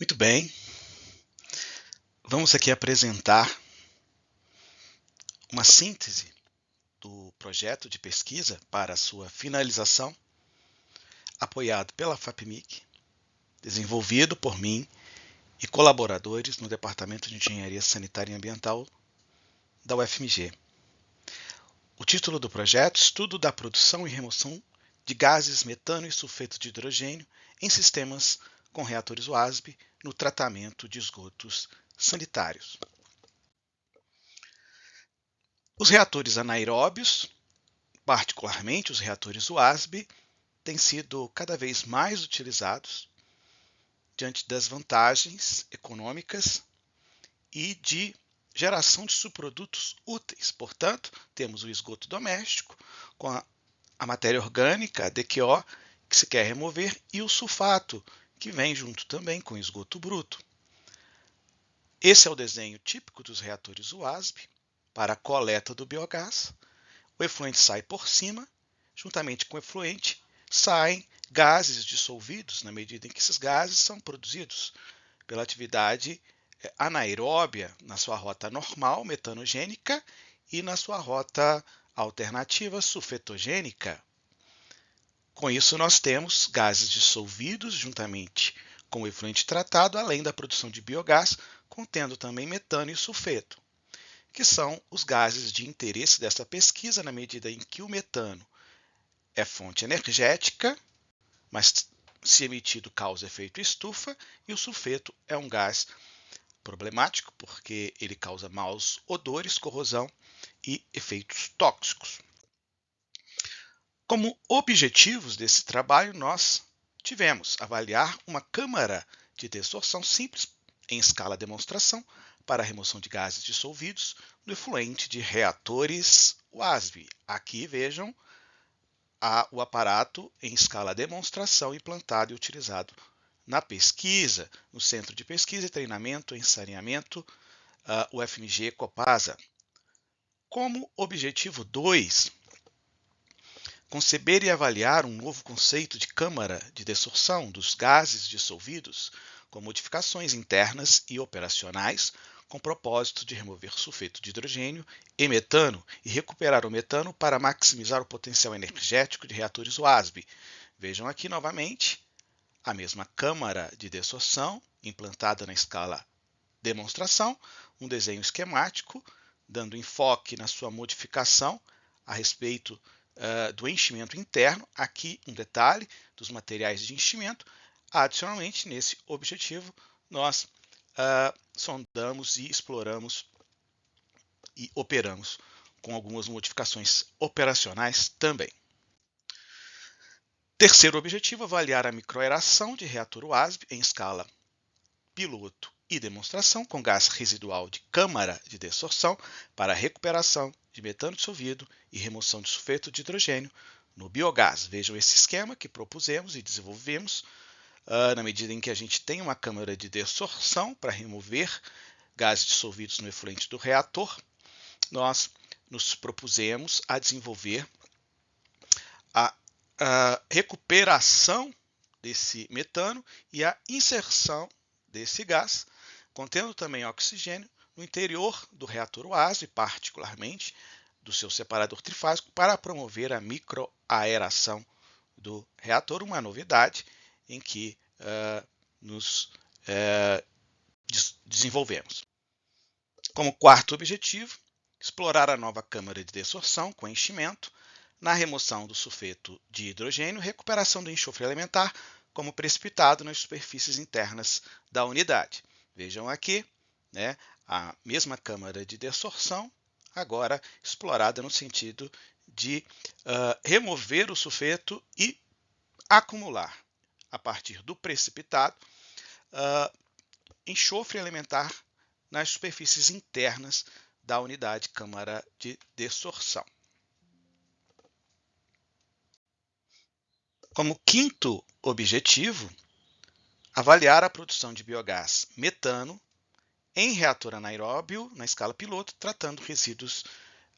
Muito bem, vamos aqui apresentar uma síntese do projeto de pesquisa para sua finalização, apoiado pela FAPEMIG, desenvolvido por mim e colaboradores no Departamento de Engenharia Sanitária e Ambiental da UFMG. O título do projeto: Estudo da produção e remoção de gases metano e sulfeto de hidrogênio em sistemas com reatores WASB no tratamento de esgotos sanitários. Os reatores anaeróbios, particularmente os reatores WASB, têm sido cada vez mais utilizados diante das vantagens econômicas e de geração de subprodutos úteis. Portanto, temos o esgoto doméstico com a matéria orgânica, a DQO, que se quer remover, e o sulfato, que vem junto também com o esgoto bruto. Esse é o desenho típico dos reatores WASB para a coleta do biogás. O efluente sai por cima, juntamente com o efluente saem gases dissolvidos, na medida em que esses gases são produzidos pela atividade anaeróbia na sua rota normal, metanogênica, e na sua rota alternativa, sulfetogênica. Com isso, nós temos gases dissolvidos juntamente com o efluente tratado, além da produção de biogás, contendo também metano e sulfeto, que são os gases de interesse desta pesquisa, na medida em que o metano é fonte energética, mas se emitido causa efeito estufa, e o sulfeto é um gás problemático porque ele causa maus odores, corrosão e efeitos tóxicos. Como objetivos desse trabalho, nós tivemos avaliar uma câmara de desorção simples em escala demonstração para a remoção de gases dissolvidos no efluente de reatores WASB. Aqui vejam o aparato em escala demonstração implantado e utilizado na pesquisa, no Centro de Pesquisa e Treinamento em Saneamento, UFMG Copasa. Como objetivo 2, conceber e avaliar um novo conceito de câmara de desorção dos gases dissolvidos com modificações internas e operacionais, com propósito de remover sulfeto de hidrogênio e metano e recuperar o metano para maximizar o potencial energético de reatores WASB. Vejam aqui novamente a mesma câmara de desorção implantada na escala demonstração, um desenho esquemático, dando enfoque na sua modificação a respeito do enchimento interno. Aqui um detalhe dos materiais de enchimento. Adicionalmente, nesse objetivo, nós sondamos e exploramos e operamos com algumas modificações operacionais também. Terceiro objetivo, avaliar a microaeração de reator WASB em escala piloto e demonstração com gás residual de câmara de desorção para recuperação de metano dissolvido e remoção de sulfeto de hidrogênio no biogás. Vejam esse esquema que propusemos e desenvolvemos na medida em que a gente tem uma câmara de desorção para remover gases dissolvidos no efluente do reator. Nós nos propusemos a desenvolver a recuperação desse metano e a inserção desse gás, contendo também oxigênio, no interior do reator WASB, particularmente do seu separador trifásico, para promover a microaeração do reator, uma novidade em que nos desenvolvemos. Como quarto objetivo, explorar a nova câmara de desorção com enchimento, na remoção do sulfeto de hidrogênio, recuperação do enxofre elementar como precipitado nas superfícies internas da unidade. Vejam aqui, a mesma câmara de desorção, agora explorada no sentido de remover o sulfeto e acumular, a partir do precipitado, enxofre elementar nas superfícies internas da unidade câmara de desorção. Como quinto objetivo, avaliar a produção de biogás metano em reator anaeróbio na escala piloto, tratando resíduos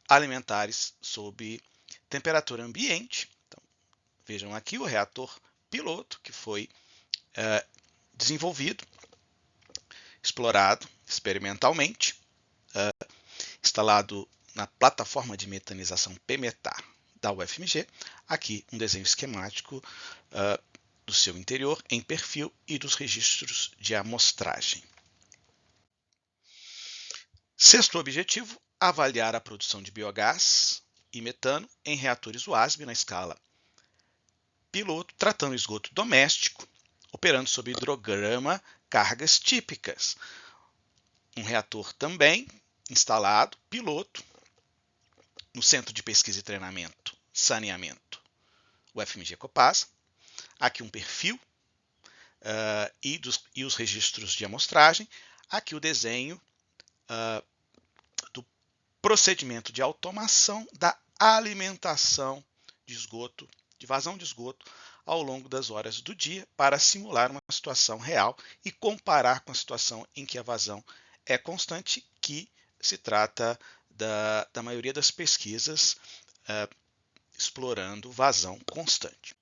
alimentares sob temperatura ambiente. Então, vejam aqui o reator piloto que foi desenvolvido explorado experimentalmente, instalado na plataforma de metanização PMetar da UFMG. Aqui um desenho esquemático do seu interior em perfil e dos registros de amostragem. Sexto objetivo, avaliar a produção de biogás e metano em reatores WASB na escala piloto, tratando o esgoto doméstico, operando sob hidrograma cargas típicas. Um reator também instalado, piloto, no Centro de Pesquisa e Treinamento, Saneamento, UFMG Copasa. Aqui um perfil e os registros de amostragem. Aqui o desenho do procedimento de automação da alimentação de esgoto, de vazão de esgoto, ao longo das horas do dia, para simular uma situação real e comparar com a situação em que a vazão é constante, que se trata da maioria das pesquisas explorando vazão constante.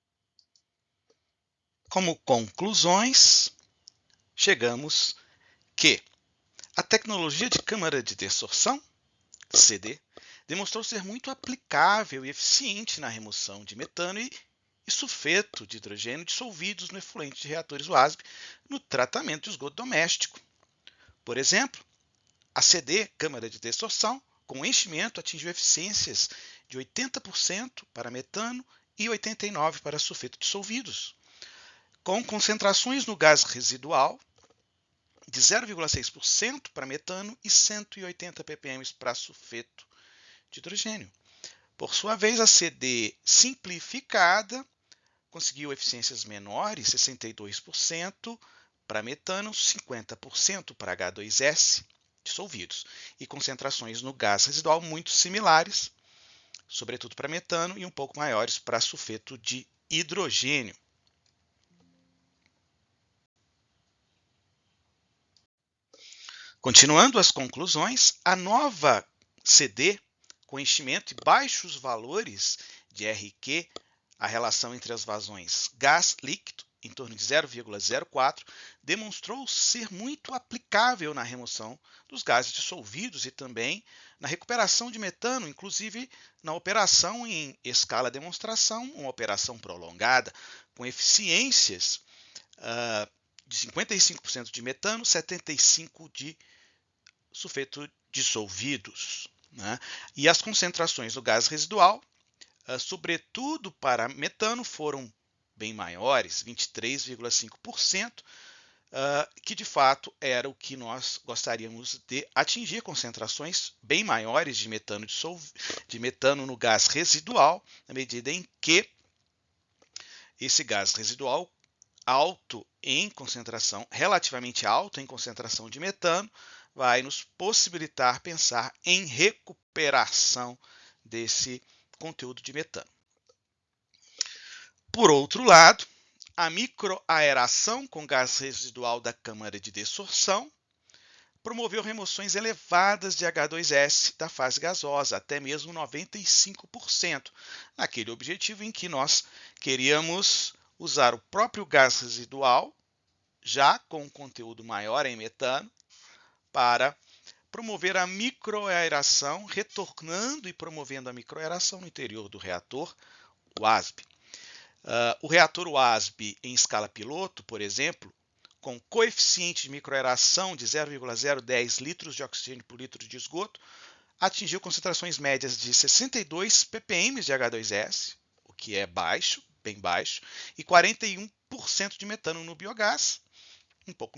Como conclusões, chegamos que a tecnologia de câmara de desorção, CD, demonstrou ser muito aplicável e eficiente na remoção de metano e sulfeto de hidrogênio dissolvidos no efluente de reatores WASB no tratamento de esgoto doméstico. Por exemplo, a CD, câmara de desorção, com enchimento atingiu eficiências de 80% para metano e 89% para sulfeto dissolvidos, com concentrações no gás residual de 0,6% para metano e 180 ppm para sulfeto de hidrogênio. Por sua vez, a CD simplificada conseguiu eficiências menores, 62% para metano, 50% para H2S dissolvidos, e concentrações no gás residual muito similares, sobretudo para metano, e um pouco maiores para sulfeto de hidrogênio. Continuando as conclusões, a nova CD, com enchimento e baixos valores de RQ, a relação entre as vazões gás-líquido, em torno de 0,04, demonstrou ser muito aplicável na remoção dos gases dissolvidos e também na recuperação de metano, inclusive na operação em escala demonstração, uma operação prolongada, com eficiências de 55% de metano, 75% de sulfeto dissolvidos, né? E as concentrações do gás residual, sobretudo para metano, foram bem maiores, 23,5%, que de fato era o que nós gostaríamos de atingir, concentrações bem maiores de metano no gás residual, na medida em que esse gás residual alto em concentração, relativamente alto em concentração de metano, vai nos possibilitar pensar em recuperação desse conteúdo de metano. Por outro lado, a microaeração com gás residual da câmara de desorção promoveu remoções elevadas de H2S da fase gasosa, até mesmo 95%, naquele objetivo em que nós queríamos usar o próprio gás residual, já com um conteúdo maior em metano, para promover a microaeração, retornando e promovendo a microaeração no interior do reator WASB. O reator WASB em escala piloto, por exemplo, com coeficiente de microaeração de 0,010 litros de oxigênio por litro de esgoto, atingiu concentrações médias de 62 ppm de H2S, o que é baixo, bem baixo, e 41% de metano no biogás, um pouco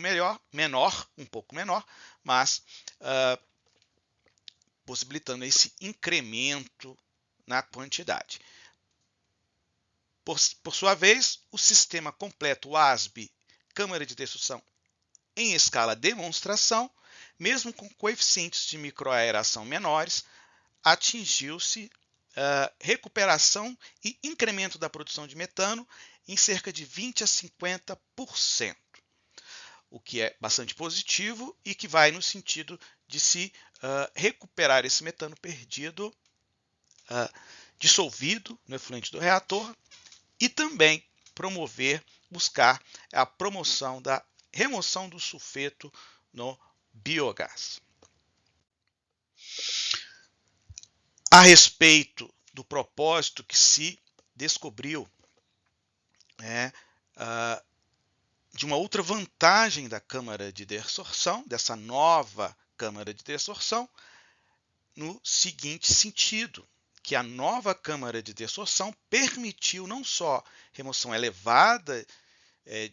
um pouco menor, mas possibilitando esse incremento na quantidade. Por sua vez, o sistema completo WASB, câmara de desorção em escala demonstração, mesmo com coeficientes de microaeração menores, atingiu-se recuperação e incremento da produção de metano em cerca de 20% a 50%, o que é bastante positivo e que vai no sentido de se recuperar esse metano perdido, dissolvido no efluente do reator, e também buscar a promoção da remoção do sulfeto no biogás. A respeito do propósito que se descobriu, de uma outra vantagem da câmara de desorção, dessa nova câmara de desorção, no seguinte sentido, que a nova câmara de desorção permitiu não só remoção elevada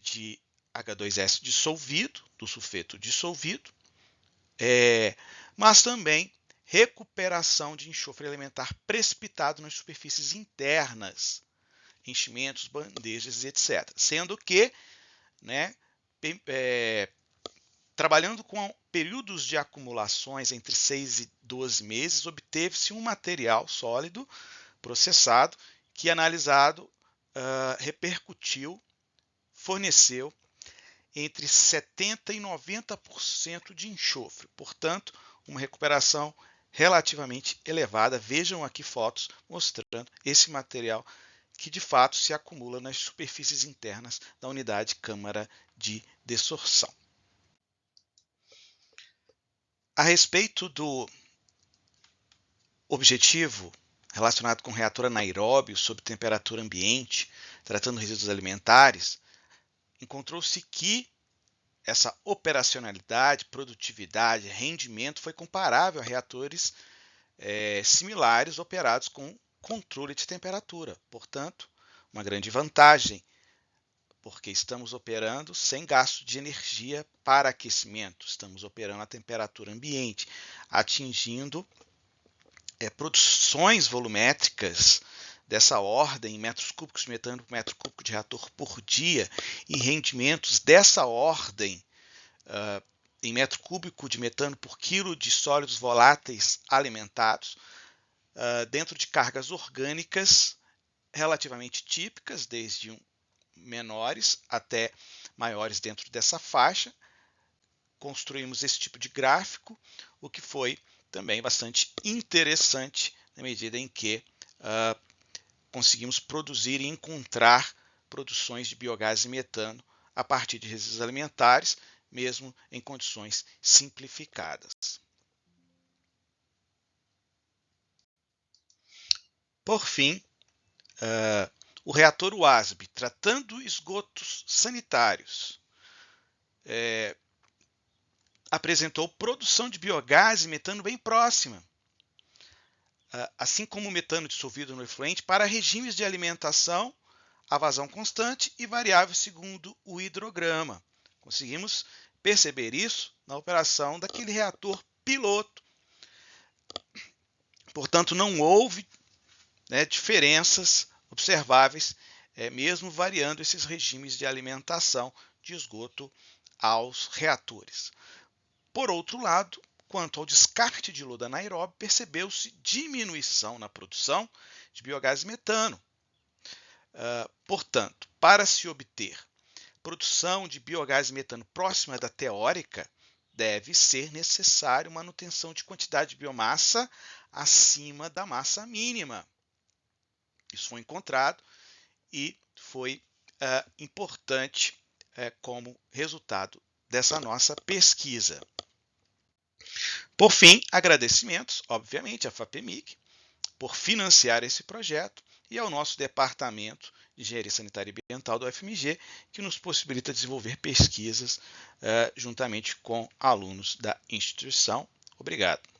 de H2S dissolvido, do sulfeto dissolvido, mas também recuperação de enxofre elementar precipitado nas superfícies internas, enchimentos, bandejas, etc. Sendo que, trabalhando com períodos de acumulações entre 6 e 12 meses, obteve-se um material sólido processado que, analisado, forneceu entre 70% e 90% de enxofre. Portanto, uma recuperação relativamente elevada. Vejam aqui fotos mostrando esse material que de fato se acumula nas superfícies internas da unidade câmara de desorção. A respeito do objetivo relacionado com reator anaeróbio sob temperatura ambiente, tratando resíduos alimentares, encontrou-se que essa operacionalidade, produtividade, rendimento foi comparável a reatores similares operados com controle de temperatura. Portanto, uma grande vantagem, porque estamos operando sem gasto de energia para aquecimento, estamos operando a temperatura ambiente, atingindo produções volumétricas dessa ordem, em metros cúbicos de metano por metro cúbico de reator por dia, e rendimentos dessa ordem em metro cúbico de metano por quilo de sólidos voláteis alimentados, dentro de cargas orgânicas relativamente típicas, desde menores até maiores dentro dessa faixa. Construímos esse tipo de gráfico, o que foi também bastante interessante na medida em que conseguimos produzir e encontrar produções de biogás e metano a partir de resíduos alimentares, mesmo em condições simplificadas. Por fim, o reator WASB, tratando esgotos sanitários, apresentou produção de biogás e metano bem próxima, assim como o metano dissolvido no efluente, para regimes de alimentação a vazão constante e variável segundo o hidrograma. Conseguimos perceber isso na operação daquele reator piloto. Portanto, não houve diferenças observáveis, mesmo variando esses regimes de alimentação de esgoto aos reatores. Por outro lado, quanto ao descarte de lodo anaeróbio, percebeu-se diminuição na produção de biogás e metano. Portanto, para se obter produção de biogás e metano próxima da teórica, deve ser necessário manutenção de quantidade de biomassa acima da massa mínima. Isso foi encontrado e foi importante como resultado dessa nossa pesquisa. Por fim, agradecimentos, obviamente, à FAPEMIG por financiar esse projeto e ao nosso Departamento de Engenharia Sanitária e Ambiental do UFMG, que nos possibilita desenvolver pesquisas juntamente com alunos da instituição. Obrigado.